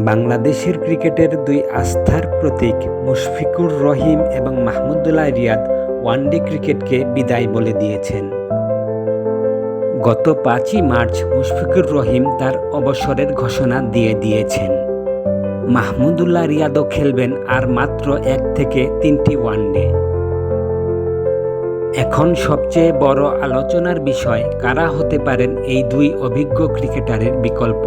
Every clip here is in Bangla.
বাংলাদেশের ক্রিকেটের দুই আস্থার প্রতীক মুশফিকুর রহিম এবং মাহমুদুল্লাহ রিয়াদ ওয়ানডে ক্রিকেটকে বিদায় বলে দিয়েছেন। গত 5ই মার্চ মুশফিকুর রহিম তার অবসরের ঘোষণা দিয়ে দিয়েছেন। মাহমুদুল্লাহ রিয়াদও খেলবেন আর মাত্র 1 থেকে 3টি ওয়ানডে। এখন সবচেয়ে বড় আলোচনার বিষয় কারা হতে পারেন এই দুই অভিজ্ঞ ক্রিকেটারের বিকল্প।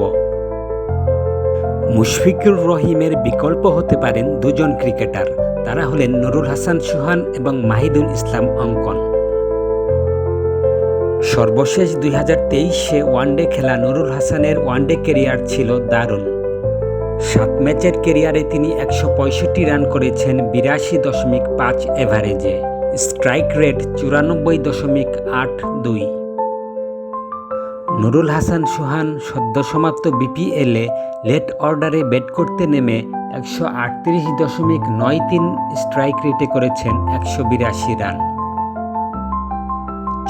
মুশফিকুর রহিমের বিকল্প হতে পারেন দুজন ক্রিকেটার, তারা হলেন নুরুল হাসান সোহান এবং মাহিদুল ইসলাম অঙ্কন। সর্বশেষ 2023-এ ওয়ানডে খেলা নুরুল হাসানের ওয়ানডে ক্যারিয়ার ছিল দারুণ। 7 ম্যাচের ক্যারিয়ারে তিনি 165 রান করেছেন 82.5 এভারেজে, স্ট্রাইক রেট 94.82। নুরুল হাসান সোহান সদ্য সমাপ্ত বিপিএলে লেট অর্ডারে ব্যাট করতে নেমে 138.93 স্ট্রাইক রেটে করেছেন 182 রান।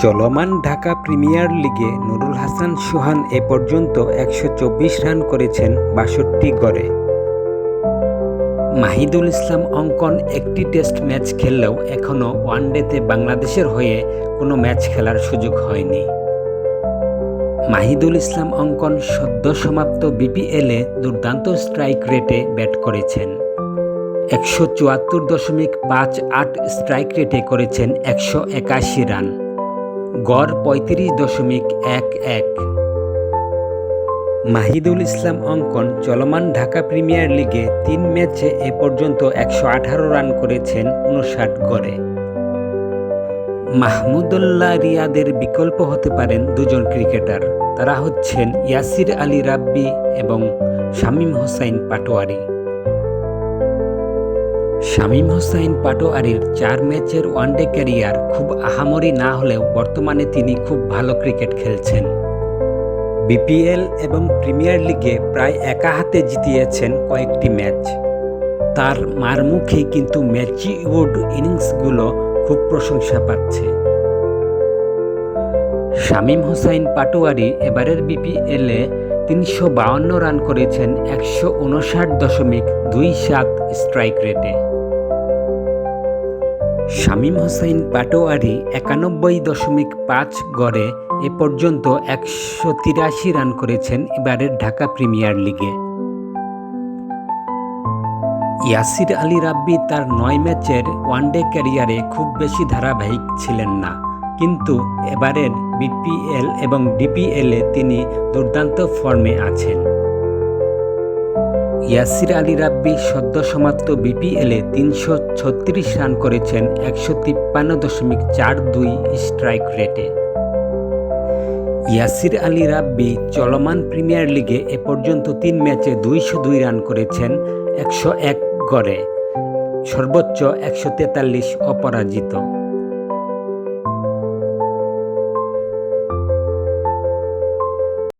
চলমান ঢাকা প্রিমিয়ার লিগে নুরুল হাসান সোহান এ পর্যন্ত 124 রান করেছেন 62 গড়ে। মাহিদুল ইসলাম অঙ্কন একটি টেস্ট ম্যাচ খেললেও এখনও ওয়ানডেতে বাংলাদেশের হয়ে কোনো ম্যাচ খেলার সুযোগ হয়নি। মাহিদুল ইসলাম অঙ্কন সদ্য সমাপ্ত বিপিএলে দুর্দান্ত স্ট্রাইক রেটে ব্যাট করেছেন। 174.58 স্ট্রাইক রেটে করেছেন 181 রান, গড় 35.11। মাহিদুল ইসলাম অঙ্কন চলমান ঢাকা প্রিমিয়ার লিগে 3 ম্যাচে এ পর্যন্ত 118 রান করেছেন 59 গড়ে। মাহমুদুল্লাহ রিয়াদের বিকল্প হতে পারেন দুজন ক্রিকেটার, তারা হচ্ছেন ইয়াসির আলী রাব্বি এবং শামীম হোসাইন পাটোয়ারি। শামীম হোসাইন পাটোয়ারির 4 ম্যাচের ওয়ানডে ক্যারিয়ার খুব আহামরি না হলেও বর্তমানে তিনি খুব ভালো ক্রিকেট খেলছেন। বিপিএল এবং প্রিমিয়ার লিগে প্রায় একা হাতে জিতিয়েছেন কয়েকটি ম্যাচ। তার মারমুখে কিন্তু ম্যাচিউড ইনিংসগুলো খুব প্রশংসা পাচ্ছে। শামীম হোসাইন পাটোয়ারি এবারের বিপিএলে 352 রান করেছেন 159.27 স্ট্রাইক রেটে। শামীম হোসাইন পাটোয়ারি 91.5 গড়ে এ পর্যন্ত 183 রান করেছেন এবারের ঢাকা প্রিমিয়ার লিগে। ইয়াসির আলী রাব্বি তার 9 ম্যাচের ওয়ানডে ক্যারিয়ারে খুব বেশি ধারাবাহিক ছিলেন না, কিন্তু এবারের বিপিএল এবং ডিপিএলে তিনি দুর্দান্ত ফর্মে আছেন। ইয়াসির আলী রাব্বি সদ্য সমাপ্ত বিপিএলে 336 রান করেছেন 153.42 স্ট্রাইক রেটে। ইয়াসির আলী রাব্বি চলমান প্রিমিয়ার লিগে এ পর্যন্ত 3 ম্যাচে 202 রান করেছেন 101 গড়ে, সর্বোচ্চ 143 অপরাজিত।